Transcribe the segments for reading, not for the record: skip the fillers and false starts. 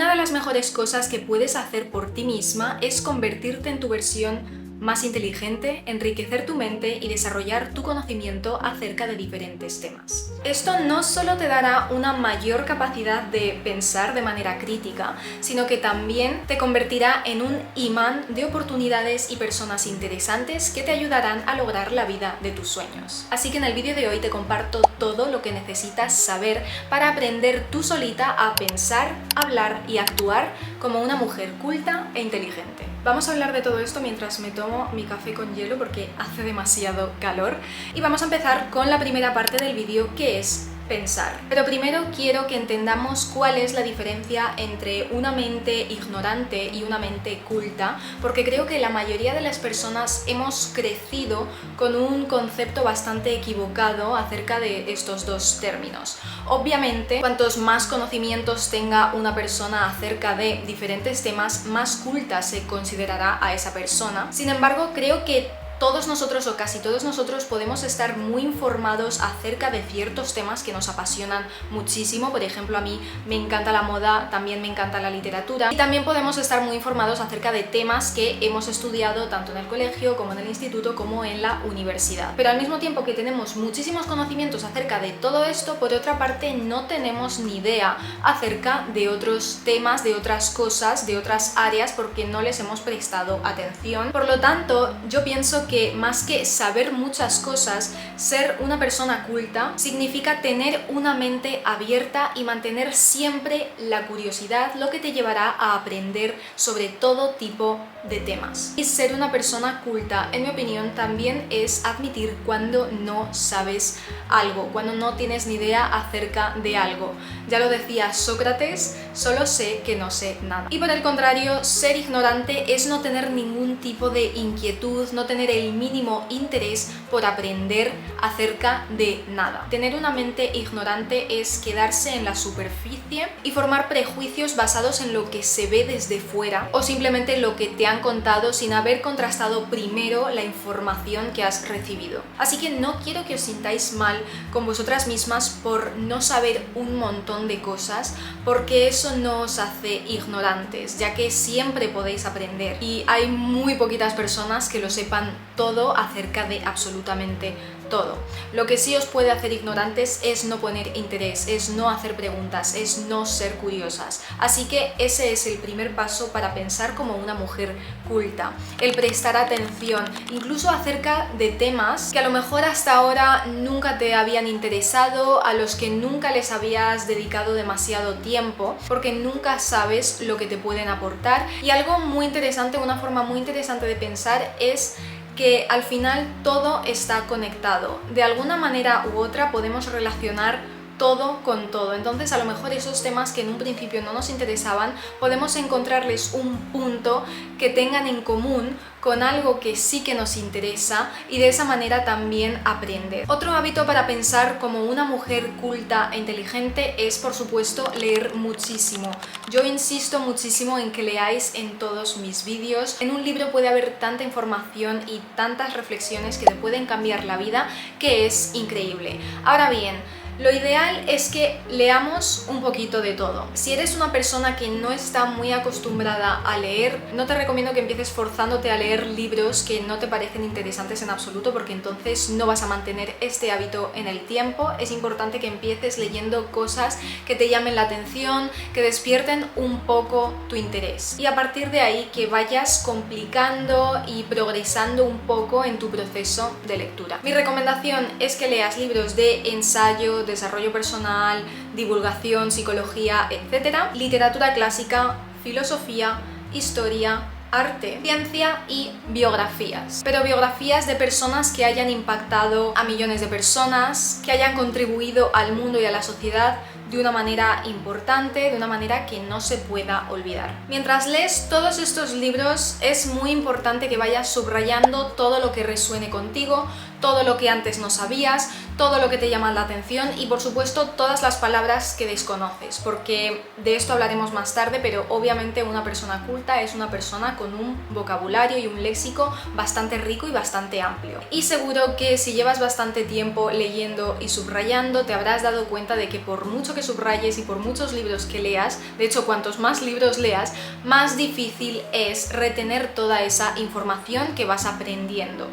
una de las mejores cosas que puedes hacer por ti misma es convertirte en tu versión más inteligente, enriquecer tu mente y desarrollar tu conocimiento acerca de diferentes temas. Esto no solo te dará una mayor capacidad de pensar de manera crítica, sino que también te convertirá en un imán de oportunidades y personas interesantes que te ayudarán a lograr la vida de tus sueños. Así que en el vídeo de hoy te comparto todo lo que necesitas saber para aprender tú solita a pensar, hablar y actuar como una mujer culta e inteligente. Vamos a hablar de todo esto mientras me tomo mi café con hielo porque hace demasiado calor. Y vamos a empezar con la primera parte del vídeo, que es pensar. Pero primero quiero que entendamos cuál es la diferencia entre una mente ignorante y una mente culta, porque creo que la mayoría de las personas hemos crecido con un concepto bastante equivocado acerca de estos dos términos. Obviamente, cuantos más conocimientos tenga una persona acerca de diferentes temas, más culta se considerará a esa persona. Sin embargo, creo que todos nosotros o casi todos nosotros podemos estar muy informados acerca de ciertos temas que nos apasionan muchísimo. Por ejemplo, a mí me encanta la moda, también me encanta la literatura, y también podemos estar muy informados acerca de temas que hemos estudiado tanto en el colegio como en el instituto como en la universidad. Pero al mismo tiempo que tenemos muchísimos conocimientos acerca de todo esto, por otra parte no tenemos ni idea acerca de otros temas, de otras cosas, de otras áreas, porque no les hemos prestado atención. Por lo tanto, yo pienso que más que saber muchas cosas, ser una persona culta significa tener una mente abierta y mantener siempre la curiosidad, lo que te llevará a aprender sobre todo tipo de temas. Y ser una persona culta, en mi opinión, también es admitir cuando no sabes algo, cuando no tienes ni idea acerca de algo. Ya lo decía Sócrates, solo sé que no sé nada. Y por el contrario, ser ignorante es no tener ningún tipo de inquietud, no tener el mínimo interés por aprender acerca de nada. Tener una mente ignorante es quedarse en la superficie y formar prejuicios basados en lo que se ve desde fuera o simplemente lo que te han contado sin haber contrastado primero la información que has recibido. Así que no quiero que os sintáis mal con vosotras mismas por no saber un montón de cosas, porque eso no os hace ignorantes, ya que siempre podéis aprender y hay muy poquitas personas que lo sepan todo acerca de absolutamente todo. Lo que sí os puede hacer ignorantes es no poner interés, es no hacer preguntas, es no ser curiosas. Así que ese es el primer paso para pensar como una mujer culta, el prestar atención, incluso acerca de temas que a lo mejor hasta ahora nunca te habían interesado, a los que nunca les habías dedicado demasiado tiempo, porque nunca sabes lo que te pueden aportar. Y algo muy interesante, una forma muy interesante de pensar es que al final todo está conectado. De alguna manera u otra podemos relacionar todo con todo. Entonces, a lo mejor esos temas que en un principio no nos interesaban, podemos encontrarles un punto que tengan en común con algo que sí que nos interesa y de esa manera también aprender. Otro hábito para pensar como una mujer culta e inteligente es, por supuesto, leer muchísimo. Yo insisto muchísimo en que leáis en todos mis vídeos. En un libro puede haber tanta información y tantas reflexiones que te pueden cambiar la vida, que es increíble. Ahora bien, lo ideal es que leamos un poquito de todo. Si eres una persona que no está muy acostumbrada a leer, no te recomiendo que empieces forzándote a leer libros que no te parecen interesantes en absoluto, porque entonces no vas a mantener este hábito en el tiempo. Es importante que empieces leyendo cosas que te llamen la atención, que despierten un poco tu interés. Y a partir de ahí que vayas complicando y progresando un poco en tu proceso de lectura. Mi recomendación es que leas libros de ensayo, desarrollo personal, divulgación, psicología, etc., literatura clásica, filosofía, historia, arte, ciencia y biografías. Pero biografías de personas que hayan impactado a millones de personas, que hayan contribuido al mundo y a la sociedad de una manera importante, de una manera que no se pueda olvidar. Mientras lees todos estos libros, es muy importante que vayas subrayando todo lo que resuene contigo, todo lo que antes no sabías, todo lo que te llama la atención y por supuesto todas las palabras que desconoces, porque de esto hablaremos más tarde, pero obviamente una persona culta es una persona con un vocabulario y un léxico bastante rico y bastante amplio. Y seguro que si llevas bastante tiempo leyendo y subrayando, te habrás dado cuenta de que por mucho que subrayes y por muchos libros que leas, de hecho cuantos más libros leas, más difícil es retener toda esa información que vas aprendiendo.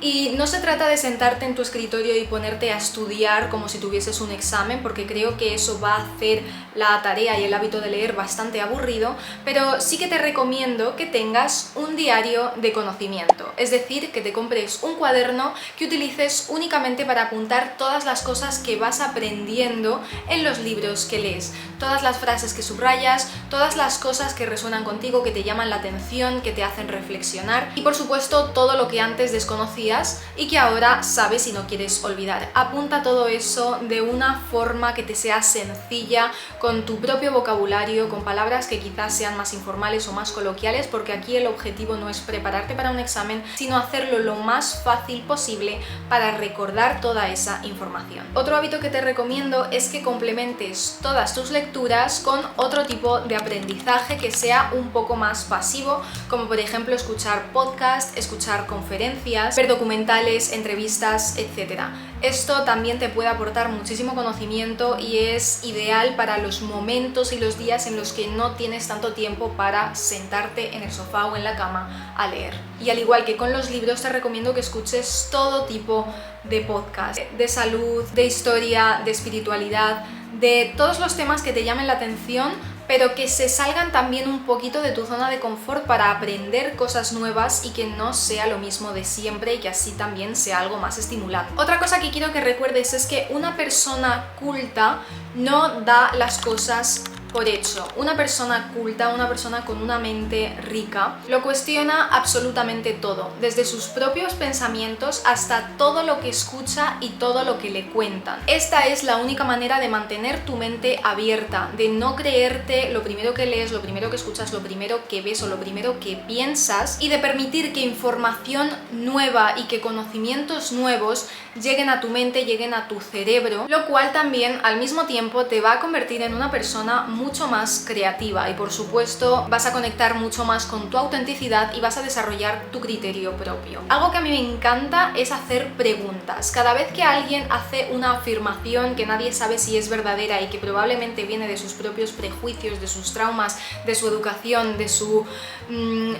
Y no se trata de sentarte en tu escritorio y ponerte a estudiar como si tuvieses un examen, porque creo que eso va a hacer la tarea y el hábito de leer bastante aburrido, pero sí que te recomiendo que tengas un diario de conocimiento, es decir, que te compres un cuaderno que utilices únicamente para apuntar todas las cosas que vas aprendiendo en los libros que lees, todas las frases que subrayas, todas las cosas que resuenan contigo, que te llaman la atención, que te hacen reflexionar y por supuesto todo lo que antes desconocías y que ahora sabes y no quieres olvidar. Apunta todo eso de una forma que te sea sencilla, con tu propio vocabulario, con palabras que quizás sean más informales o más coloquiales, porque aquí el objetivo no es prepararte para un examen, sino hacerlo lo más fácil posible para recordar toda esa información. Otro hábito que te recomiendo es que complementes todas tus lecturas con otro tipo de aprendizaje que sea un poco más pasivo, como por ejemplo escuchar podcasts, escuchar conferencias, ver documentales, entrevistas, etc. Esto también te puede aportar muchísimo conocimiento y es ideal para los momentos y los días en los que no tienes tanto tiempo para sentarte en el sofá o en la cama a leer. Y al igual que con los libros, te recomiendo que escuches todo tipo de podcast, de salud, de historia, de espiritualidad, de todos los temas que te llamen la atención, pero que se salgan también un poquito de tu zona de confort para aprender cosas nuevas y que no sea lo mismo de siempre y que así también sea algo más estimulante. Otra cosa que quiero que recuerdes es que una persona culta no da las cosas por hecho. Una persona culta, una persona con una mente rica, lo cuestiona absolutamente todo, desde sus propios pensamientos hasta todo lo que escucha y todo lo que le cuentan. Esta es la única manera de mantener tu mente abierta, de no creerte lo primero que lees, lo primero que escuchas, lo primero que ves o lo primero que piensas, y de permitir que información nueva y que conocimientos nuevos lleguen a tu mente, lleguen a tu cerebro, lo cual también al mismo tiempo te va a convertir en una persona mucho más creativa y por supuesto vas a conectar mucho más con tu autenticidad y vas a desarrollar tu criterio propio. Algo que a mí me encanta es hacer preguntas. Cada vez que alguien hace una afirmación que nadie sabe si es verdadera y que probablemente viene de sus propios prejuicios, de sus traumas, de su educación, de su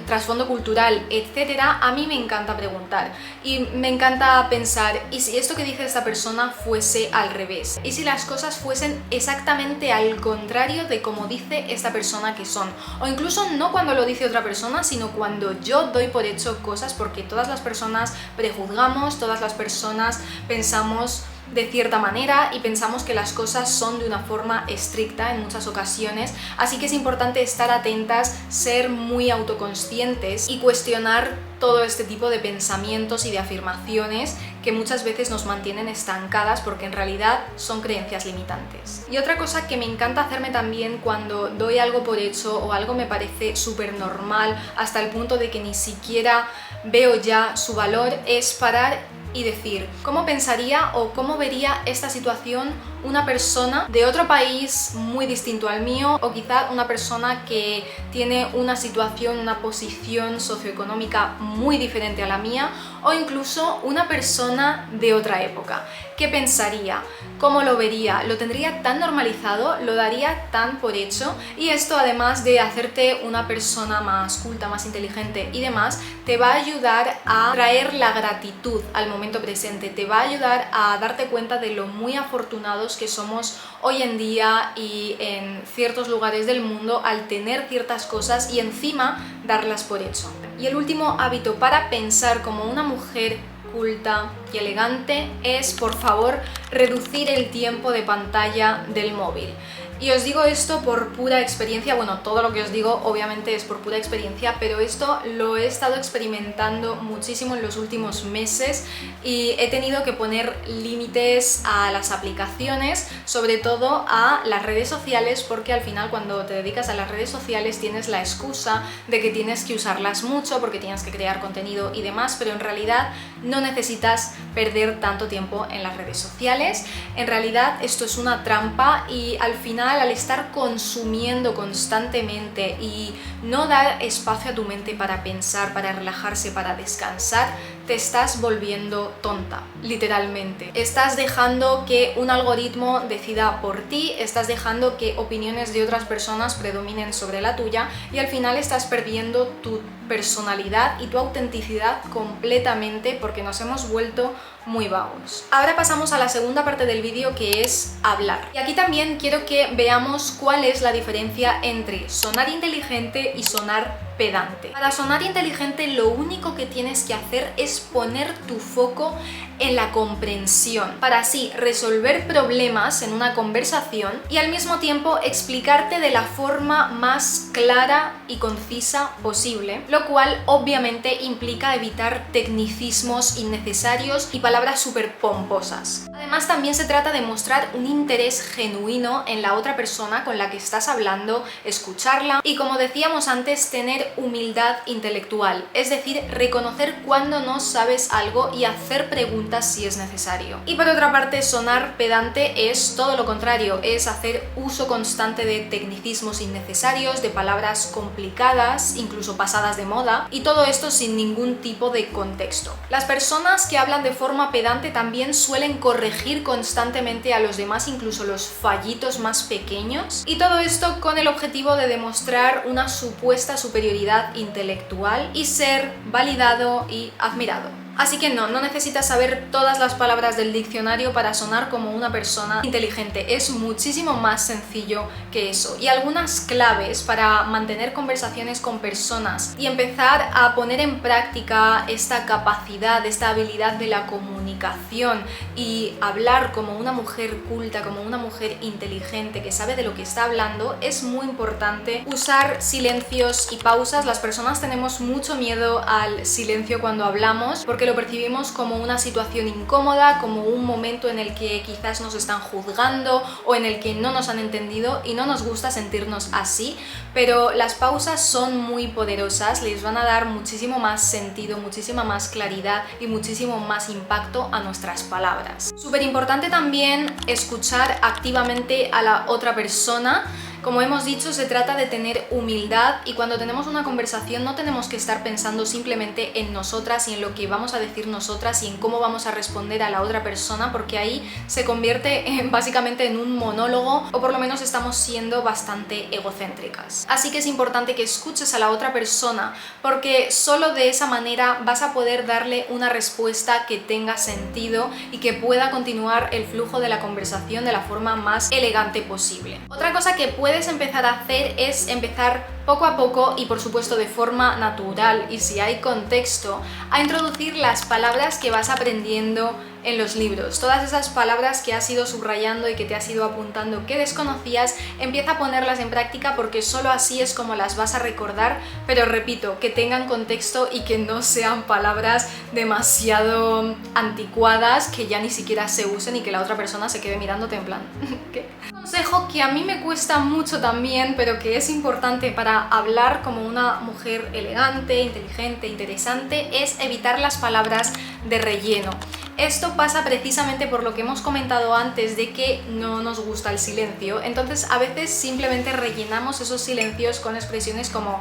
trasfondo cultural, etcétera, a mí me encanta preguntar y me encanta pensar, ¿y si esto que dice esta persona fuese al revés? ¿Y si las cosas fuesen exactamente al contrario de como dice esta persona que son? O incluso no cuando lo dice otra persona, sino cuando yo doy por hecho cosas, porque todas las personas prejuzgamos, todas las personas pensamos de cierta manera y pensamos que las cosas son de una forma estricta en muchas ocasiones, así que es importante estar atentas, ser muy autoconscientes y cuestionar todo este tipo de pensamientos y de afirmaciones que muchas veces nos mantienen estancadas porque en realidad son creencias limitantes. Y otra cosa que me encanta hacerme también cuando doy algo por hecho o algo me parece súper normal hasta el punto de que ni siquiera veo ya su valor es parar y decir, ¿cómo pensaría o cómo vería esta situación una persona de otro país muy distinto al mío, o quizá una persona que tiene una situación, una posición socioeconómica muy diferente a la mía, o incluso una persona de otra época? ¿Qué pensaría? ¿Cómo lo vería? ¿Lo tendría tan normalizado? ¿Lo daría tan por hecho? Y esto, además de hacerte una persona más culta, más inteligente y demás, te va a ayudar a traer la gratitud al momento presente, te va a ayudar a darte cuenta de lo muy afortunados que somos hoy en día y en ciertos lugares del mundo al tener ciertas cosas y encima darlas por hecho. Y el último hábito para pensar como una mujer culta y elegante es, por favor, reducir el tiempo de pantalla del móvil. Y os digo esto por pura experiencia, bueno, todo lo que os digo obviamente es por pura experiencia, pero esto lo he estado experimentando muchísimo en los últimos meses y he tenido que poner límites a las aplicaciones, sobre todo a las redes sociales, porque al final cuando te dedicas a las redes sociales tienes la excusa de que tienes que usarlas mucho porque tienes que crear contenido y demás, pero en realidad no necesitas perder tanto tiempo en las redes sociales. En realidad esto es una trampa y al final, al estar consumiendo constantemente y no dar espacio a tu mente para pensar, para relajarse, para descansar, te estás volviendo tonta, literalmente. Estás dejando que un algoritmo decida por ti, estás dejando que opiniones de otras personas predominen sobre la tuya y al final estás perdiendo tu personalidad y tu autenticidad completamente porque nos hemos vuelto muy vagos. Ahora pasamos a la segunda parte del vídeo, que es hablar. Y aquí también quiero que veamos cuál es la diferencia entre sonar inteligente y sonar pedante. Para sonar inteligente lo único que tienes que hacer es poner tu foco en la comprensión, para así resolver problemas en una conversación y al mismo tiempo explicarte de la forma más clara y concisa posible, lo cual obviamente implica evitar tecnicismos innecesarios y palabras súper pomposas. Además, también se trata de mostrar un interés genuino en la otra persona con la que estás hablando, escucharla y, como decíamos antes, tener humildad intelectual, es decir, reconocer cuando no sabes algo y hacer preguntas si es necesario. Y por otra parte, sonar pedante es todo lo contrario, es hacer uso constante de tecnicismos innecesarios, de palabras complicadas, incluso pasadas de moda, y todo esto sin ningún tipo de contexto. Las personas que hablan de forma pedante también suelen corregir constantemente a los demás, incluso los fallitos más pequeños, y todo esto con el objetivo de demostrar una supuesta superioridad intelectual y ser validado y admirado. Así que no necesitas saber todas las palabras del diccionario para sonar como una persona inteligente. Es muchísimo más sencillo que eso. Y algunas claves para mantener conversaciones con personas y empezar a poner en práctica esta capacidad, esta habilidad de la comunicación y hablar como una mujer culta, como una mujer inteligente que sabe de lo que está hablando, es muy importante usar silencios y pausas. Las personas tenemos mucho miedo al silencio cuando hablamos porque lo percibimos como una situación incómoda, como un momento en el que quizás nos están juzgando o en el que no nos han entendido y no nos gusta sentirnos así, pero las pausas son muy poderosas, les van a dar muchísimo más sentido, muchísima más claridad y muchísimo más impacto a nuestras palabras. Súper importante también escuchar activamente a la otra persona. Como hemos dicho, se trata de tener humildad y cuando tenemos una conversación no tenemos que estar pensando simplemente en nosotras y en lo que vamos a decir nosotras y en cómo vamos a responder a la otra persona, porque ahí se convierte básicamente en un monólogo o por lo menos estamos siendo bastante egocéntricas. Así que es importante que escuches a la otra persona porque solo de esa manera vas a poder darle una respuesta que tenga sentido y que pueda continuar el flujo de la conversación de la forma más elegante posible. Otra cosa que puedes empezar a hacer es empezar poco a poco y por supuesto de forma natural y si hay contexto a introducir las palabras que vas aprendiendo en los libros. Todas esas palabras que has ido subrayando y que te has ido apuntando que desconocías, empieza a ponerlas en práctica porque solo así es como las vas a recordar, pero repito, que tengan contexto y que no sean palabras demasiado anticuadas que ya ni siquiera se usen y que la otra persona se quede mirándote en plan ¿qué? Un consejo que a mí me cuesta mucho también, pero que es importante para hablar como una mujer elegante, inteligente, interesante, es evitar las palabras de relleno. Esto pasa precisamente por lo que hemos comentado antes de que no nos gusta el silencio, entonces a veces simplemente rellenamos esos silencios con expresiones como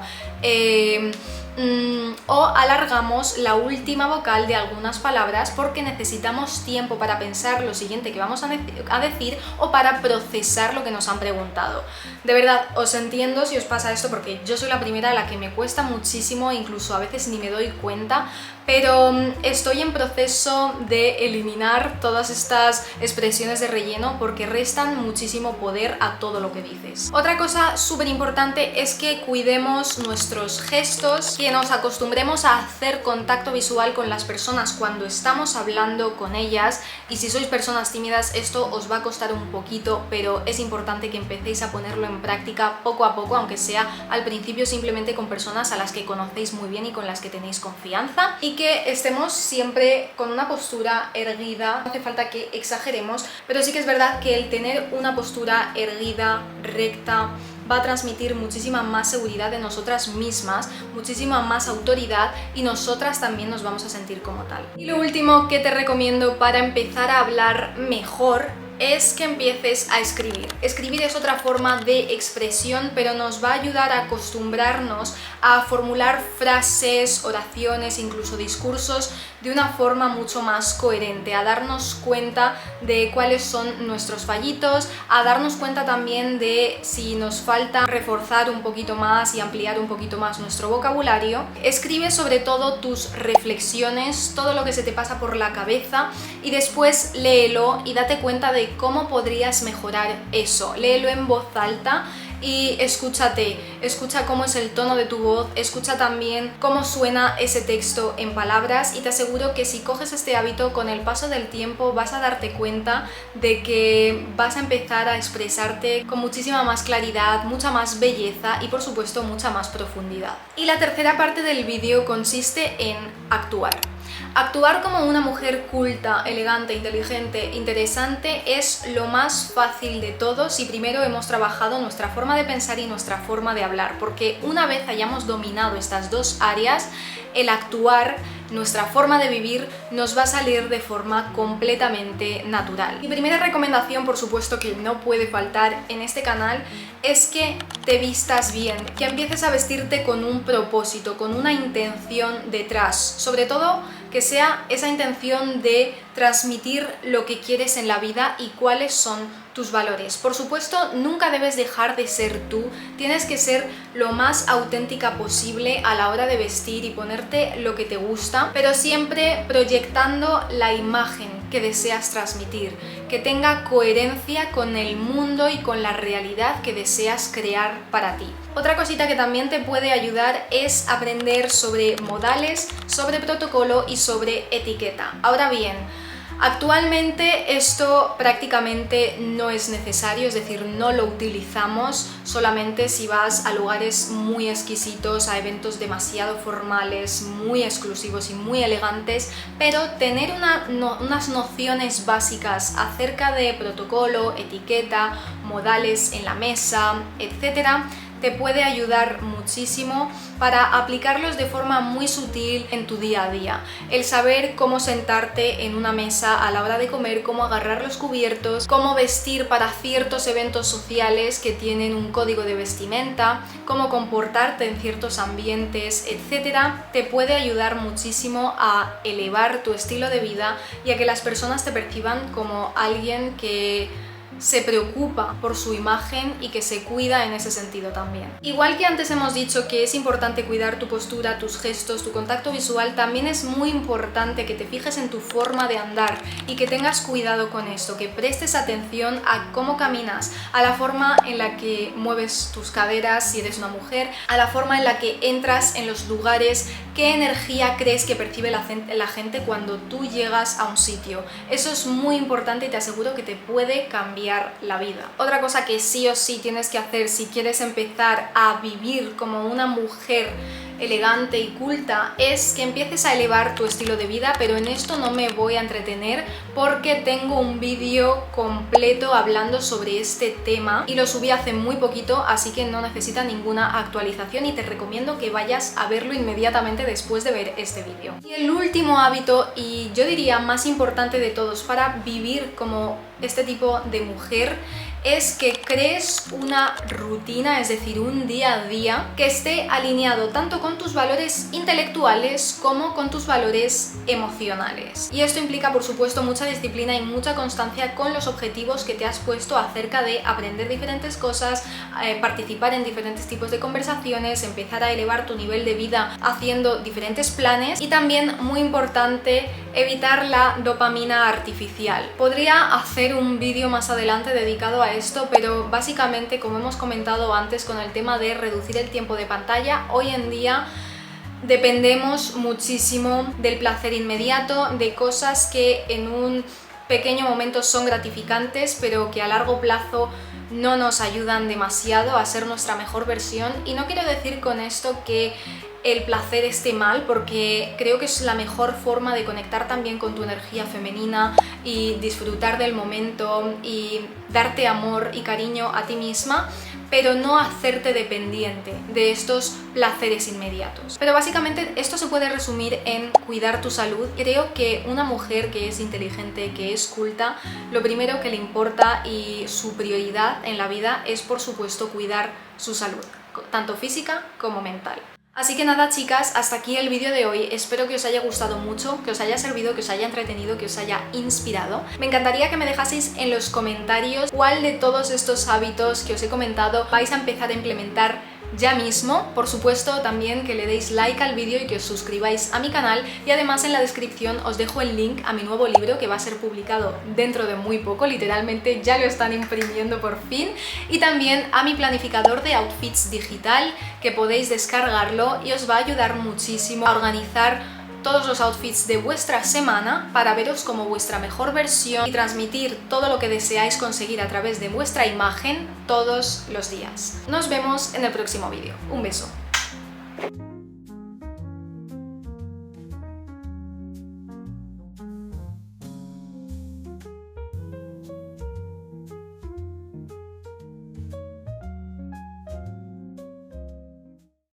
o alargamos la última vocal de algunas palabras porque necesitamos tiempo para pensar lo siguiente que vamos a decir o para procesar lo que nos han preguntado. De verdad, os entiendo si os pasa esto porque yo soy la primera a la que me cuesta muchísimo, incluso a veces ni me doy cuenta, pero estoy en proceso de de eliminar todas estas expresiones de relleno porque restan muchísimo poder a todo lo que dices. Otra cosa súper importante es que cuidemos nuestros gestos, que nos acostumbremos a hacer contacto visual con las personas cuando estamos hablando con ellas, y si sois personas tímidas esto os va a costar un poquito, pero es importante que empecéis a ponerlo en práctica poco a poco, aunque sea al principio simplemente con personas a las que conocéis muy bien y con las que tenéis confianza, y que estemos siempre con una postura erguida. No hace falta que exageremos, pero sí que es verdad que el tener una postura erguida, recta, va a transmitir muchísima más seguridad de nosotras mismas, muchísima más autoridad, y nosotras también nos vamos a sentir como tal. Y lo último que te recomiendo para empezar a hablar mejor es que empieces a escribir. Escribir es otra forma de expresión, pero nos va a ayudar a acostumbrarnos a formular frases, oraciones, incluso discursos de una forma mucho más coherente, a darnos cuenta de cuáles son nuestros fallitos, a darnos cuenta también de si nos falta reforzar un poquito más y ampliar un poquito más nuestro vocabulario. Escribe sobre todo tus reflexiones, todo lo que se te pasa por la cabeza, y después léelo y date cuenta de cómo podrías mejorar eso. Léelo en voz alta y escúchate, escucha cómo es el tono de tu voz, escucha también cómo suena ese texto en palabras, y te aseguro que si coges este hábito, con el paso del tiempo vas a darte cuenta de que vas a empezar a expresarte con muchísima más claridad, mucha más belleza y por supuesto mucha más profundidad. Y la tercera parte del vídeo consiste en actuar. Actuar como una mujer culta, elegante, inteligente, interesante es lo más fácil de todo si primero hemos trabajado nuestra forma de pensar y nuestra forma de hablar, porque una vez hayamos dominado estas dos áreas, el actuar, nuestra forma de vivir, nos va a salir de forma completamente natural. Mi primera recomendación, por supuesto que no puede faltar en este canal, es que te vistas bien, que empieces a vestirte con un propósito, con una intención detrás, sobre todo que sea esa intención de transmitir lo que quieres en la vida y cuáles son tus valores. Por supuesto, nunca debes dejar de ser tú, tienes que ser lo más auténtica posible a la hora de vestir y ponerte lo que te gusta, pero siempre proyectando la imagen que deseas transmitir, que tenga coherencia con el mundo y con la realidad que deseas crear para ti. Otra cosita que también te puede ayudar es aprender sobre modales, sobre protocolo y sobre etiqueta. Ahora bien, actualmente esto prácticamente no es necesario, es decir, no lo utilizamos solamente si vas a lugares muy exquisitos, a eventos demasiado formales, muy exclusivos y muy elegantes, pero tener unas nociones básicas acerca de protocolo, etiqueta, modales en la mesa, etcétera, te puede ayudar muchísimo para aplicarlos de forma muy sutil en tu día a día. El saber cómo sentarte en una mesa a la hora de comer, cómo agarrar los cubiertos, cómo vestir para ciertos eventos sociales que tienen un código de vestimenta, cómo comportarte en ciertos ambientes, etcétera, te puede ayudar muchísimo a elevar tu estilo de vida y a que las personas te perciban como alguien que se preocupa por su imagen y que se cuida en ese sentido también. Igual que antes hemos dicho que es importante cuidar tu postura, tus gestos, tu contacto visual, también es muy importante que te fijes en tu forma de andar y que tengas cuidado con esto, que prestes atención a cómo caminas, a la forma en la que mueves tus caderas si eres una mujer, a la forma en la que entras en los lugares, qué energía crees que percibe la gente cuando tú llegas a un sitio. Eso es muy importante y te aseguro que te puede cambiar la vida. Otra cosa que sí o sí tienes que hacer si quieres empezar a vivir como una mujer elegante y culta es que empieces a elevar tu estilo de vida, pero en esto no me voy a entretener porque tengo un vídeo completo hablando sobre este tema y lo subí hace muy poquito, así que no necesita ninguna actualización y te recomiendo que vayas a verlo inmediatamente después de ver este vídeo. Y el último hábito, y yo diría más importante de todos para vivir como este tipo de mujer, es que crees una rutina, es decir, un día a día que esté alineado tanto con tus valores intelectuales como con tus valores emocionales. Y esto implica, por supuesto, mucha disciplina y mucha constancia con los objetivos que te has puesto acerca de aprender diferentes cosas, participar en diferentes tipos de conversaciones, empezar a elevar tu nivel de vida haciendo diferentes planes y también, muy importante, evitar la dopamina artificial. Podría hacer un vídeo más adelante dedicado a esto, pero básicamente, como hemos comentado antes con el tema de reducir el tiempo de pantalla, hoy en día dependemos muchísimo del placer inmediato, de cosas que en un pequeño momento son gratificantes, pero que a largo plazo no nos ayudan demasiado a ser nuestra mejor versión. Y no quiero decir con esto que el placer esté mal, porque creo que es la mejor forma de conectar también con tu energía femenina y disfrutar del momento y darte amor y cariño a ti misma, pero no hacerte dependiente de estos placeres inmediatos. Pero básicamente esto se puede resumir en cuidar tu salud. Creo que una mujer que es inteligente, que es culta, lo primero que le importa y su prioridad en la vida es, por supuesto, cuidar su salud, tanto física como mental. Así que nada, chicas, hasta aquí el vídeo de hoy. Espero que os haya gustado mucho, que os haya servido, que os haya entretenido, que os haya inspirado. Me encantaría que me dejaseis en los comentarios cuál de todos estos hábitos que os he comentado vais a empezar a implementar ya mismo. Por supuesto, también que le deis like al vídeo y que os suscribáis a mi canal, y además en la descripción os dejo el link a mi nuevo libro, que va a ser publicado dentro de muy poco, literalmente ya lo están imprimiendo por fin, y también a mi planificador de outfits digital, que podéis descargarlo y os va a ayudar muchísimo a organizar todos los outfits de vuestra semana para veros como vuestra mejor versión y transmitir todo lo que deseáis conseguir a través de vuestra imagen todos los días. Nos vemos en el próximo vídeo. Un beso.